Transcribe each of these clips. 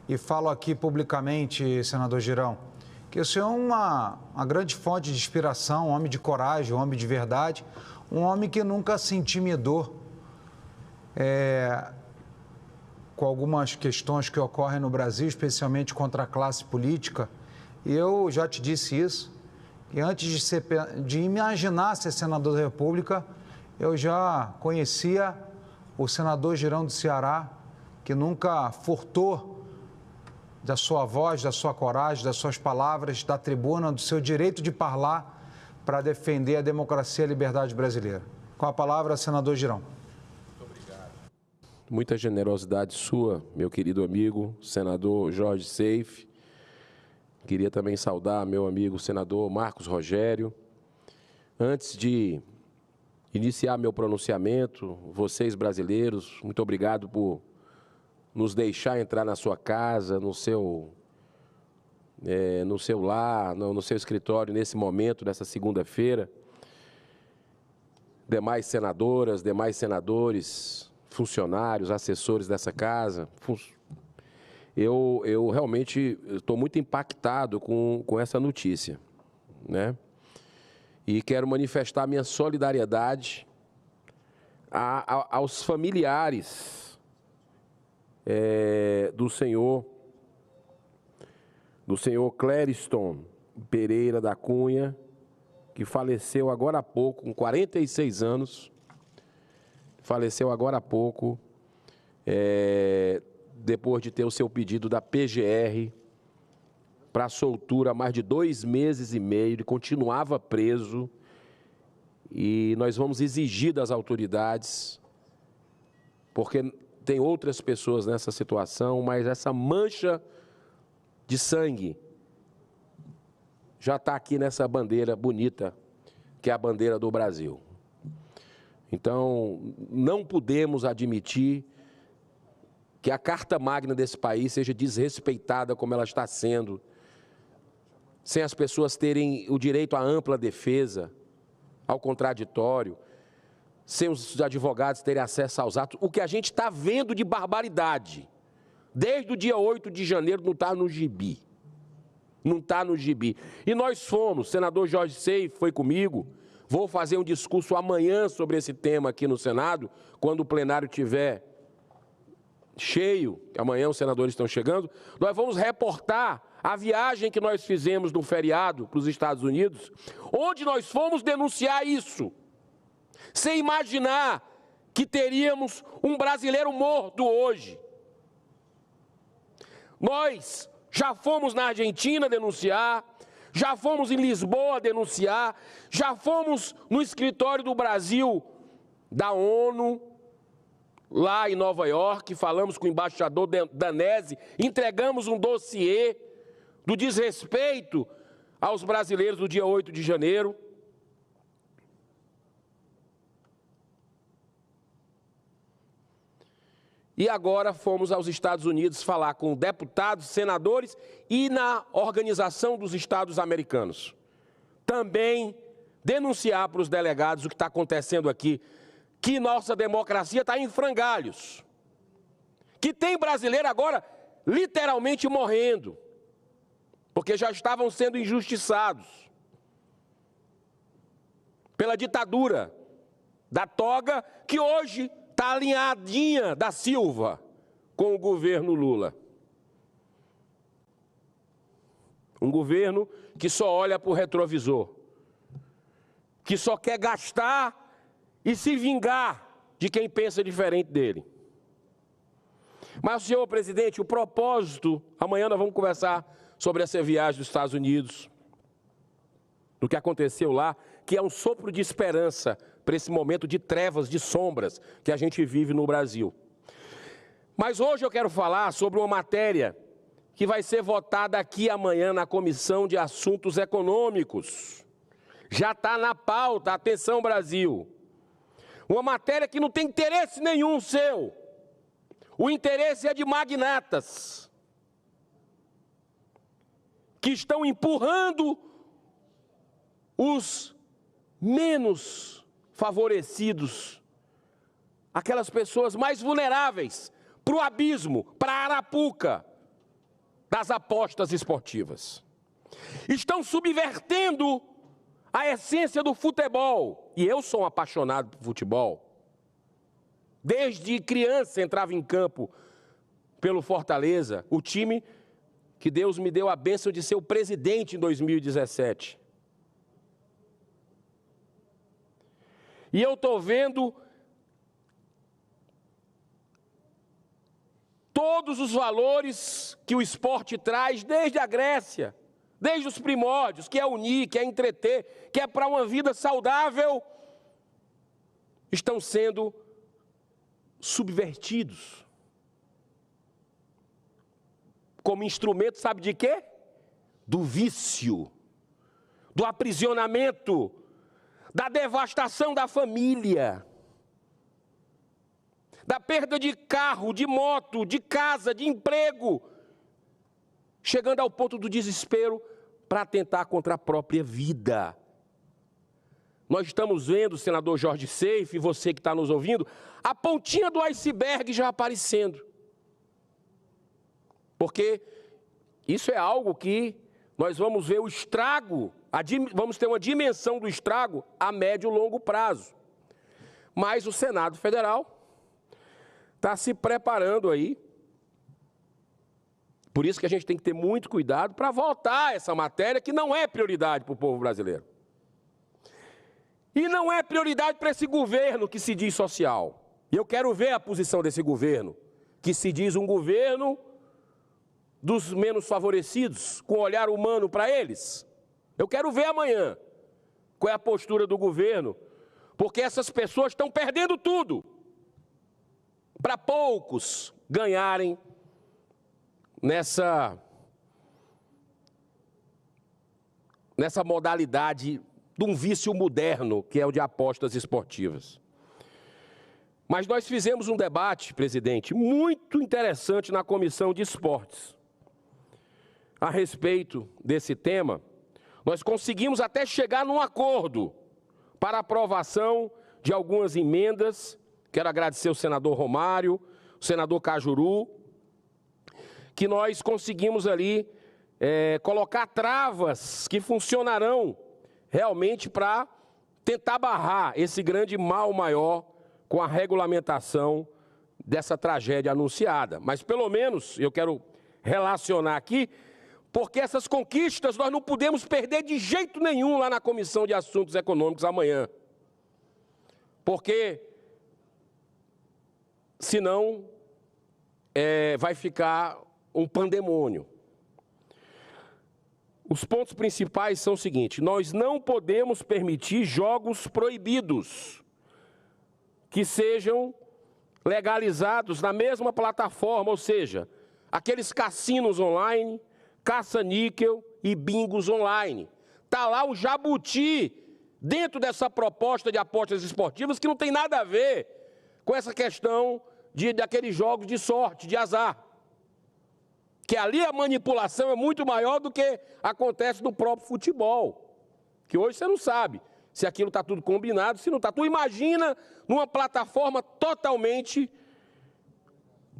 E falo aqui publicamente, senador Girão, que o senhor é uma grande fonte de inspiração, um homem de coragem, um homem de verdade, um homem que nunca se intimidou com algumas questões que ocorrem no Brasil, especialmente contra a classe política. E eu já te disse isso, que antes de imaginar ser senador da República, eu já conhecia o senador Girão do Ceará, que nunca furtou da sua voz, da sua coragem, das suas palavras, da tribuna, do seu direito de falar para defender a democracia e a liberdade brasileira. Com a palavra, senador Girão. Muito obrigado. Muita generosidade sua, meu querido amigo, senador Jorge Seife. Queria também saudar meu amigo senador Marcos Rogério. Antes de iniciar meu pronunciamento, vocês brasileiros, muito obrigado por nos deixar entrar na sua casa, no seu lar, no seu escritório, nesse momento, nessa segunda-feira. Demais senadoras, demais senadores, funcionários, assessores dessa casa. Eu realmente estou muito impactado com essa notícia, né? E quero manifestar minha solidariedade aos familiares do senhor Clériston Pereira da Cunha, que faleceu agora há pouco, com 46 anos, faleceu agora há pouco, depois de ter o seu pedido da PGR para soltura há mais de 2 meses e meio, ele continuava preso, e nós vamos exigir das autoridades, porque tem outras pessoas nessa situação, mas essa mancha de sangue já está aqui nessa bandeira bonita, que é a bandeira do Brasil. Então, não podemos admitir que a Carta Magna desse país seja desrespeitada como ela está sendo, sem as pessoas terem o direito à ampla defesa, ao contraditório, sem os advogados terem acesso aos atos. O que a gente está vendo de barbaridade, desde o dia 8 de janeiro, não está no gibi. Não está no gibi. E nós fomos, o senador Jorge Seife foi comigo, vou fazer um discurso amanhã sobre esse tema aqui no Senado, quando o plenário estiver cheio, amanhã os senadores estão chegando, nós vamos reportar a viagem que nós fizemos no feriado para os Estados Unidos, onde nós fomos denunciar isso, sem imaginar que teríamos um brasileiro morto hoje. Nós já fomos na Argentina denunciar, já fomos em Lisboa denunciar, já fomos no escritório do Brasil da ONU, lá em Nova York, falamos com o embaixador Danese, entregamos um dossiê do desrespeito aos brasileiros do dia 8 de janeiro. E agora fomos aos Estados Unidos falar com deputados, senadores e na Organização dos Estados Americanos. Também denunciar para os delegados o que está acontecendo aqui, que nossa democracia está em frangalhos, que tem brasileiro agora literalmente morrendo, porque já estavam sendo injustiçados pela ditadura da toga, que hoje está alinhadinha da Silva com o governo Lula. Um governo que só olha para o retrovisor, que só quer gastar e se vingar de quem pensa diferente dele. Mas, senhor presidente, o propósito, amanhã nós vamos conversar sobre essa viagem dos Estados Unidos, do que aconteceu lá, que é um sopro de esperança para esse momento de trevas, de sombras que a gente vive no Brasil. Mas hoje eu quero falar sobre uma matéria que vai ser votada aqui amanhã na Comissão de Assuntos Econômicos. Já está na pauta, atenção Brasil. Uma matéria que não tem interesse nenhum seu. O interesse é de magnatas que estão empurrando os menos favorecidos, aquelas pessoas mais vulneráveis, para o abismo, para a arapuca das apostas esportivas. Estão subvertendo a essência do futebol. E eu sou um apaixonado por futebol. Desde criança entrava em campo pelo Fortaleza, o time que Deus me deu a bênção de ser o presidente em 2017. E eu estou vendo todos os valores que o esporte traz desde a Grécia, desde os primórdios, que é unir, que é entreter, que é para uma vida saudável, estão sendo subvertidos. Como instrumento, sabe de quê? Do vício, do aprisionamento, da devastação da família, da perda de carro, de moto, de casa, de emprego, chegando ao ponto do desespero para atentar contra a própria vida. Nós estamos vendo, senador Jorge Seife, você que está nos ouvindo, a pontinha do iceberg já aparecendo. Porque isso é algo que nós vamos ver o estrago, vamos ter uma dimensão do estrago a médio e longo prazo. Mas o Senado Federal está se preparando aí. Por isso que a gente tem que ter muito cuidado para votar essa matéria que não é prioridade para o povo brasileiro. E não é prioridade para esse governo que se diz social. E eu quero ver a posição desse governo, que se diz um governo dos menos favorecidos, com olhar humano para eles. Eu quero ver amanhã qual é a postura do governo, porque essas pessoas estão perdendo tudo para poucos ganharem nessa modalidade de um vício moderno, que é o de apostas esportivas. Mas nós fizemos um debate, presidente, muito interessante na Comissão de Esportes. A respeito desse tema, nós conseguimos até chegar num acordo para aprovação de algumas emendas. Quero agradecer ao senador Romário, o senador Cajuru, que nós conseguimos ali colocar travas que funcionarão realmente para tentar barrar esse grande mal maior com a regulamentação dessa tragédia anunciada. Mas pelo menos eu quero relacionar aqui, porque essas conquistas nós não podemos perder de jeito nenhum lá na Comissão de Assuntos Econômicos amanhã. Porque senão vai ficar um pandemônio. Os pontos principais são os seguintes: nós não podemos permitir jogos proibidos que sejam legalizados na mesma plataforma, ou seja, aqueles cassinos online, caça-níquel e bingos online. Está lá o jabuti dentro dessa proposta de apostas esportivas que não tem nada a ver com essa questão daqueles jogos de sorte, de azar. Que ali a manipulação é muito maior do que acontece no próprio futebol. Que hoje você não sabe se aquilo está tudo combinado, se não está. Tu imagina numa plataforma totalmente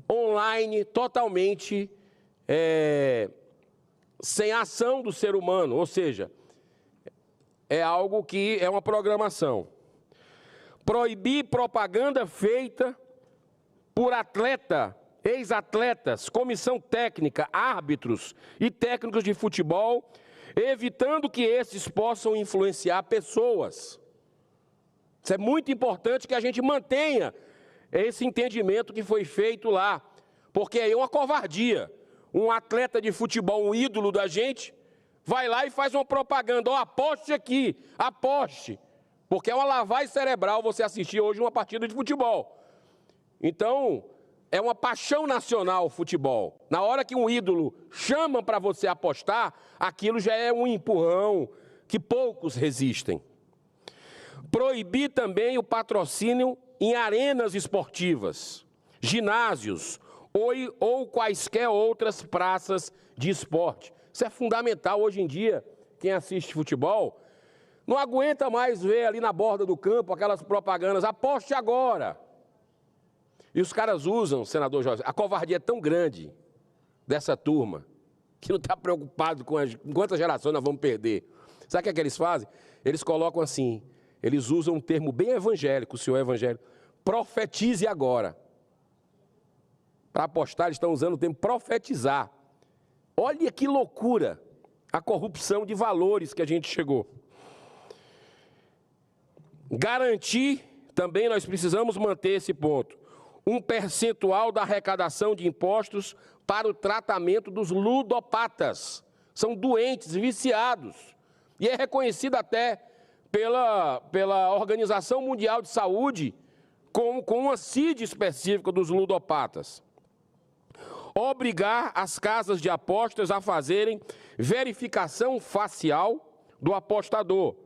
online, totalmente sem ação do ser humano, ou seja, é algo que é uma programação. Proibir propaganda feita por ex-atletas, comissão técnica, árbitros e técnicos de futebol, evitando que esses possam influenciar pessoas. Isso é muito importante que a gente mantenha esse entendimento que foi feito lá, porque aí é uma covardia. Um atleta de futebol, um ídolo da gente, vai lá e faz uma propaganda: ó, aposte aqui, aposte, porque é uma lavagem cerebral você assistir hoje uma partida de futebol. Então, é uma paixão nacional o futebol. Na hora que um ídolo chama para você apostar, aquilo já é um empurrão que poucos resistem. Proibir também o patrocínio em arenas esportivas, ginásios ou quaisquer outras praças de esporte. Isso é fundamental hoje em dia. Quem assiste futebol não aguenta mais ver ali na borda do campo aquelas propagandas: aposte agora. E os caras usam, senador Jorge, a covardia é tão grande dessa turma, que não está preocupado com quantas gerações nós vamos perder. Sabe o que é que eles fazem? Eles colocam assim, eles usam um termo bem evangélico, o senhor é evangélico, profetize agora. Para apostar, eles estão usando o termo profetizar. Olha que loucura a corrupção de valores que a gente chegou. Garantir, também nós precisamos manter esse ponto, um percentual da arrecadação de impostos para o tratamento dos ludopatas. São doentes, viciados. E é reconhecido até pela Organização Mundial de Saúde com uma CID específica dos ludopatas. Obrigar as casas de apostas a fazerem verificação facial do apostador,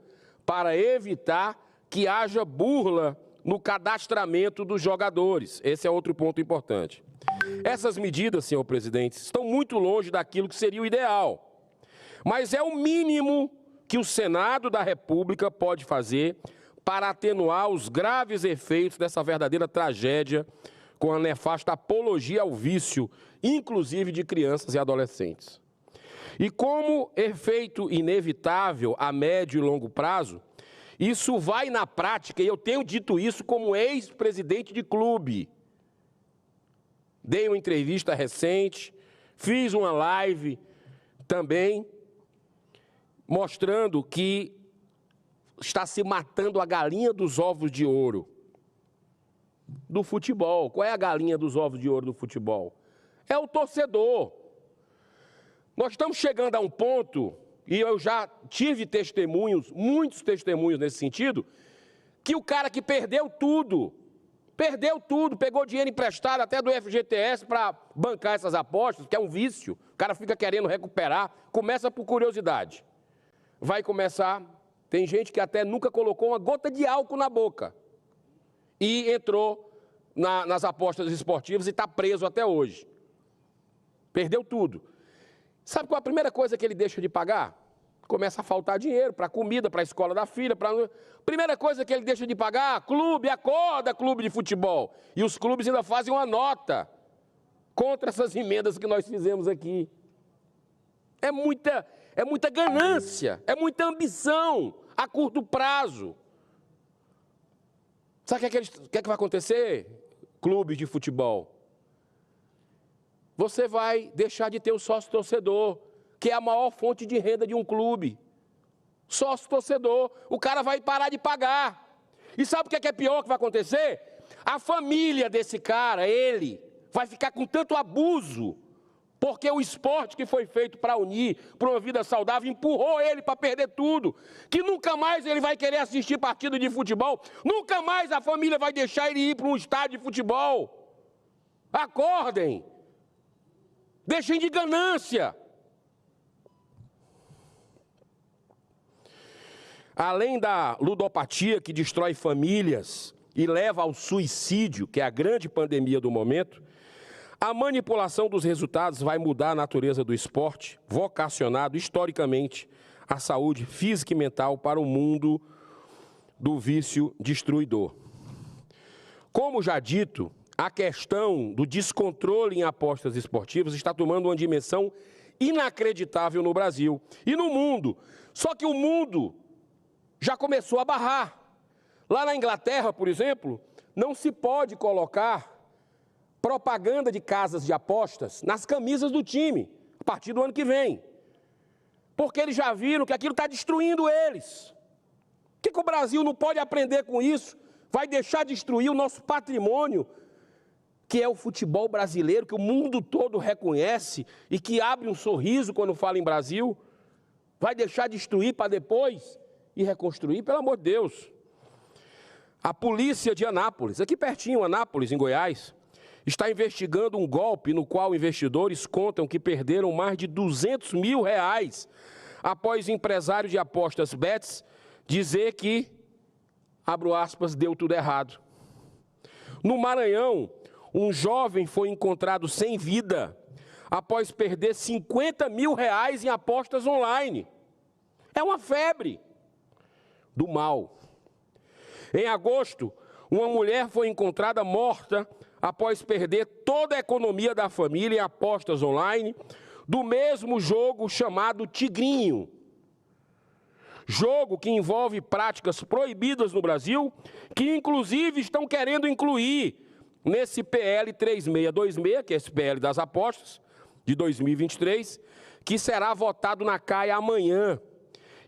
para evitar que haja burla no cadastramento dos jogadores. Esse é outro ponto importante. Essas medidas, senhor presidente, estão muito longe daquilo que seria o ideal, mas é o mínimo que o Senado da República pode fazer para atenuar os graves efeitos dessa verdadeira tragédia com a nefasta apologia ao vício, inclusive de crianças e adolescentes. E como efeito inevitável a médio e longo prazo, isso vai na prática, e eu tenho dito isso como ex-presidente de clube. Dei uma entrevista recente, fiz uma live também, mostrando que está se matando a galinha dos ovos de ouro do futebol. Qual é a galinha dos ovos de ouro do futebol? É o torcedor. Nós estamos chegando a um ponto, e eu já tive testemunhos, muitos testemunhos nesse sentido, que o cara que perdeu tudo, pegou dinheiro emprestado até do FGTS para bancar essas apostas, que é um vício, o cara fica querendo recuperar, começa por curiosidade. Vai começar, tem gente que até nunca colocou uma gota de álcool na boca e entrou nas apostas esportivas e está preso até hoje. Perdeu tudo. Sabe qual é a primeira coisa que ele deixa de pagar? Começa a faltar dinheiro para comida, para a escola da filha. Primeira coisa que ele deixa de pagar, clube, acorda, clube de futebol. E os clubes ainda fazem uma nota contra essas emendas que nós fizemos aqui. É muita ganância, é muita ambição a curto prazo. Sabe o que vai acontecer, clubes de futebol? Você vai deixar de ter o sócio-torcedor, que é a maior fonte de renda de um clube. Sócio-torcedor, o cara vai parar de pagar. E sabe o que é pior que vai acontecer? A família desse cara, ele, vai ficar com tanto abuso, porque o esporte que foi feito para unir, para uma vida saudável, empurrou ele para perder tudo, que nunca mais ele vai querer assistir partido de futebol, nunca mais a família vai deixar ele ir para um estádio de futebol. Acordem! Deixem de ganância. Além da ludopatia que destrói famílias e leva ao suicídio, que é a grande pandemia do momento, a manipulação dos resultados vai mudar a natureza do esporte, vocacionado historicamente à saúde física e mental para o mundo do vício destruidor. Como já dito, a questão do descontrole em apostas esportivas está tomando uma dimensão inacreditável no Brasil e no mundo. Só que o mundo já começou a barrar. Lá na Inglaterra, por exemplo, não se pode colocar propaganda de casas de apostas nas camisas do time, a partir do ano que vem. Porque eles já viram que aquilo está destruindo eles. O que o Brasil não pode aprender com isso? Vai deixar destruir o nosso patrimônio, que é o futebol brasileiro, que o mundo todo reconhece e que abre um sorriso quando fala em Brasil? Vai deixar destruir para depois e reconstruir? Pelo amor de Deus. A polícia de Anápolis, aqui pertinho, Anápolis, em Goiás, está investigando um golpe no qual investidores contam que perderam mais de R$200 mil após empresário de apostas bets dizer que, abro aspas, deu tudo errado. No Maranhão, um jovem foi encontrado sem vida após perder R$50 mil em apostas online. É uma febre do mal. Em agosto, uma mulher foi encontrada morta após perder toda a economia da família em apostas online do mesmo jogo chamado Tigrinho. Jogo que envolve práticas proibidas no Brasil, que inclusive estão querendo incluir nesse PL 3626, que é esse PL das apostas, de 2023, que será votado na CAI amanhã,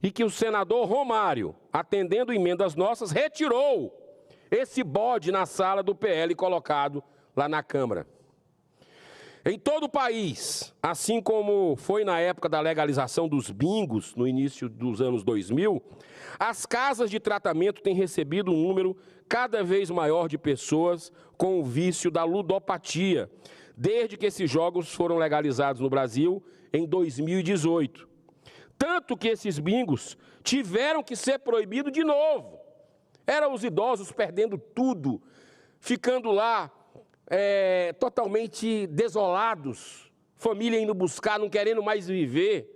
e que o senador Romário, atendendo emendas nossas, retirou esse bode na sala do PL colocado lá na Câmara. Em todo o país, assim como foi na época da legalização dos bingos, no início dos anos 2000, as casas de tratamento têm recebido um número cada vez maior de pessoas com o vício da ludopatia, desde que esses jogos foram legalizados no Brasil em 2018. Tanto que esses bingos tiveram que ser proibidos de novo. Eram os idosos perdendo tudo, ficando lá totalmente desolados, família indo buscar, não querendo mais viver.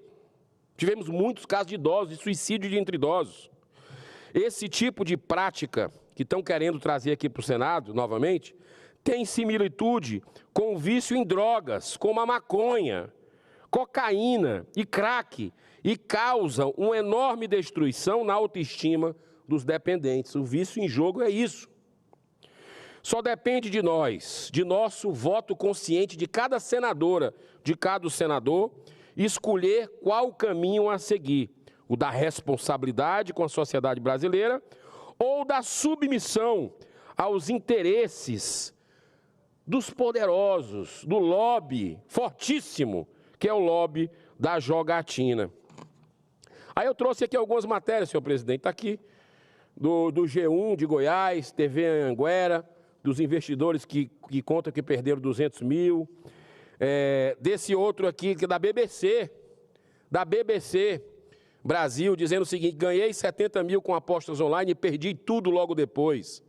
Tivemos muitos casos de idosos, de suicídio entre idosos. Esse tipo de prática que estão querendo trazer aqui para o Senado, novamente, tem similitude com o vício em drogas, como a maconha, cocaína e crack, e causam uma enorme destruição na autoestima dos dependentes. O vício em jogo é isso. Só depende de nós, de nosso voto consciente de cada senadora, de cada senador, escolher qual caminho a seguir, o da responsabilidade com a sociedade brasileira ou da submissão aos interesses dos poderosos, do lobby fortíssimo, que é o lobby da jogatina. Aí eu trouxe aqui algumas matérias, senhor presidente, está aqui, do G1 de Goiás, TV Anhanguera, dos investidores que contam que perderam 200 mil, desse outro aqui, que é da BBC Brasil, dizendo o seguinte: ganhei 70 mil com apostas online e perdi tudo logo depois.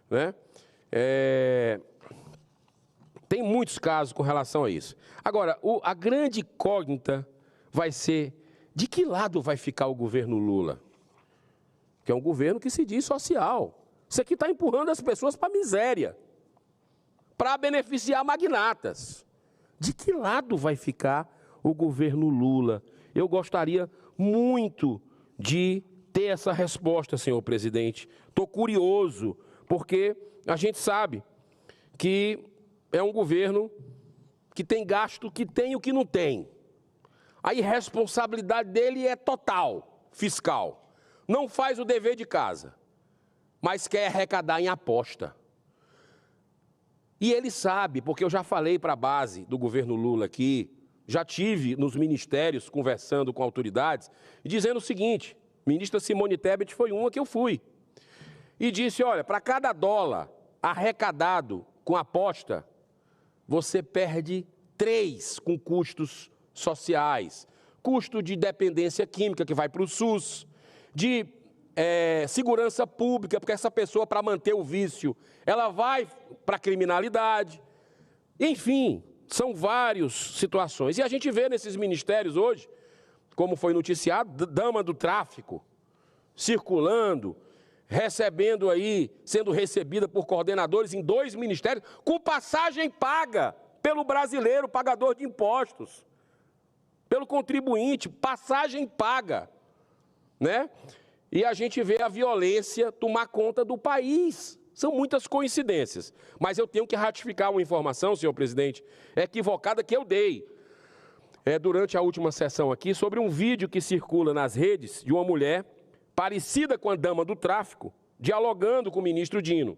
Né? Tem muitos casos com relação a isso. Agora, a grande incógnita vai ser de que lado vai ficar o governo Lula, que é um governo que se diz social. Isso aqui está empurrando as pessoas para a miséria, para beneficiar magnatas. De que lado vai ficar o governo Lula? Eu gostaria muito de ter essa resposta, senhor presidente. Estou curioso, porque a gente sabe que é um governo que tem gasto, que tem o que não tem. A irresponsabilidade dele é total, fiscal. Não faz o dever de casa, mas quer arrecadar em aposta. E ele sabe, porque eu já falei para a base do governo Lula aqui, já tive nos ministérios conversando com autoridades, e dizendo o seguinte: ministra Simone Tebet foi uma que eu fui, e disse: olha, para cada dólar arrecadado com aposta, você perde 3 com custos sociais, custo de dependência química que vai para o SUS, de segurança pública, porque essa pessoa, para manter o vício, ela vai para a criminalidade. Enfim, são várias situações. E a gente vê nesses ministérios hoje, como foi noticiado, dama do tráfico, circulando, recebendo aí, sendo recebida por coordenadores em 2 ministérios, com passagem paga pelo brasileiro, pagador de impostos, pelo contribuinte, passagem paga, né? E a gente vê a violência tomar conta do país. São muitas coincidências. Mas eu tenho que ratificar uma informação, senhor presidente, equivocada que eu dei durante a última sessão aqui, sobre um vídeo que circula nas redes de uma mulher parecida com a dama do tráfico, dialogando com o ministro Dino.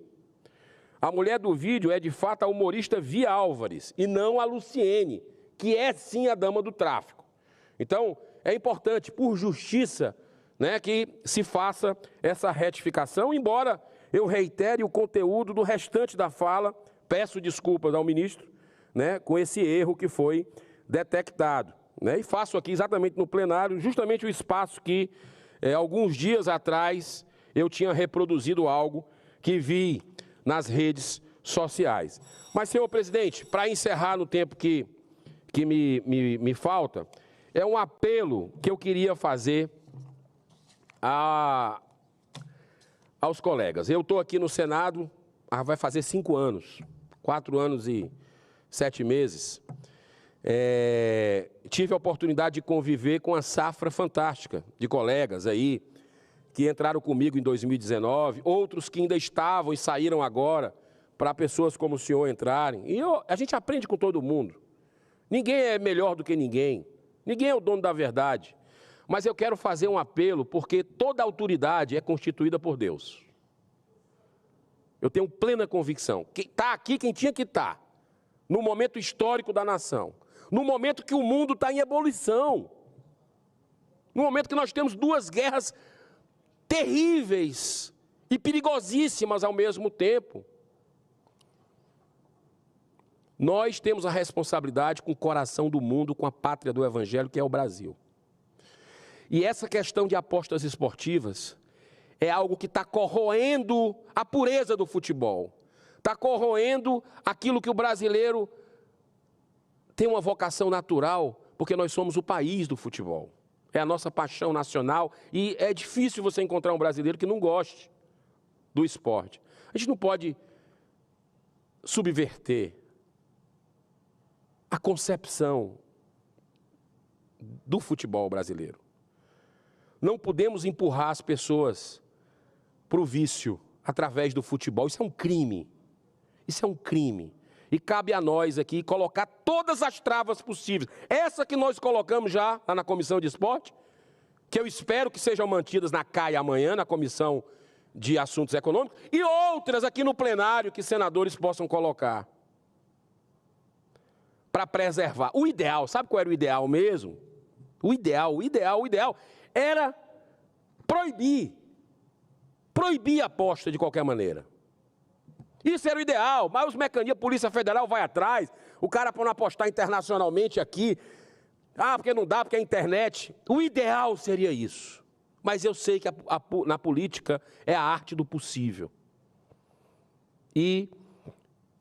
A mulher do vídeo é, de fato, a humorista Via Álvares, e não a Luciene, que é, sim, a dama do tráfico. Então, é importante, por justiça, né, que se faça essa retificação, embora eu reitere o conteúdo do restante da fala, peço desculpas ao ministro, né, com esse erro que foi detectado. Né, e faço aqui exatamente no plenário, justamente o espaço que, alguns dias atrás, eu tinha reproduzido algo que vi nas redes sociais. Mas, senhor presidente, para encerrar no tempo que me falta, é um apelo que eu queria fazer aos colegas. Eu estou aqui no Senado, vai fazer 5 anos, 4 anos e 7 meses, tive a oportunidade de conviver com a safra fantástica de colegas aí, que entraram comigo em 2019, outros que ainda estavam e saíram agora, para pessoas como o senhor entrarem. E a gente aprende com todo mundo. Ninguém é melhor do que ninguém. Ninguém é o dono da verdade. Mas eu quero fazer um apelo, porque toda autoridade é constituída por Deus. Eu tenho plena convicção. Está aqui quem tinha que estar, no momento histórico da nação, no momento que o mundo está em ebulição, no momento que nós temos 2 guerras terríveis e perigosíssimas ao mesmo tempo. Nós temos a responsabilidade com o coração do mundo, com a pátria do Evangelho, que é o Brasil. E essa questão de apostas esportivas é algo que está corroendo a pureza do futebol. Está corroendo aquilo que o brasileiro tem uma vocação natural, porque nós somos o país do futebol. É a nossa paixão nacional e é difícil você encontrar um brasileiro que não goste do esporte. A gente não pode subverter a concepção do futebol brasileiro. Não podemos empurrar as pessoas para o vício através do futebol. Isso é um crime. Isso é um crime. E cabe a nós aqui colocar todas as travas possíveis. Essa que nós colocamos já lá na Comissão de Esporte, que eu espero que sejam mantidas na CAI amanhã, na Comissão de Assuntos Econômicos, e outras aqui no plenário que senadores possam colocar. Para preservar. O ideal, sabe qual era o ideal mesmo? O ideal era proibir a aposta de qualquer maneira. Isso era o ideal, mas os mecanismos, a Polícia Federal vai atrás, o cara para não apostar internacionalmente aqui, porque não dá, porque é a internet. O ideal seria isso, mas eu sei que na política é a arte do possível. E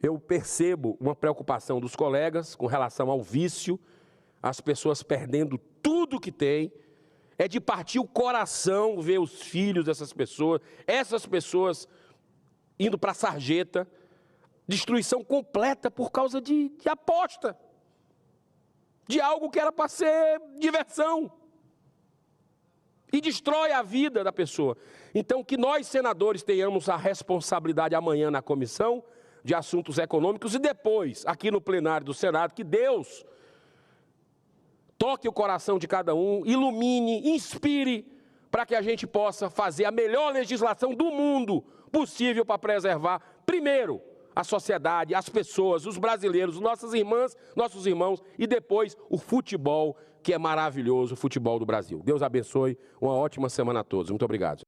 eu percebo uma preocupação dos colegas com relação ao vício, as pessoas perdendo tudo que têm. É de partir o coração ver os filhos dessas pessoas, essas pessoas indo para a sarjeta, destruição completa por causa de aposta, de algo que era para ser diversão, e destrói a vida da pessoa. Então, que nós, senadores, tenhamos a responsabilidade amanhã na Comissão de Assuntos Econômicos e depois, aqui no plenário do Senado, que Deus toque o coração de cada um, ilumine, inspire, para que a gente possa fazer a melhor legislação do mundo possível para preservar, primeiro, a sociedade, as pessoas, os brasileiros, nossas irmãs, nossos irmãos, e depois o futebol, que é maravilhoso, o futebol do Brasil. Deus abençoe, uma ótima semana a todos. Muito obrigado.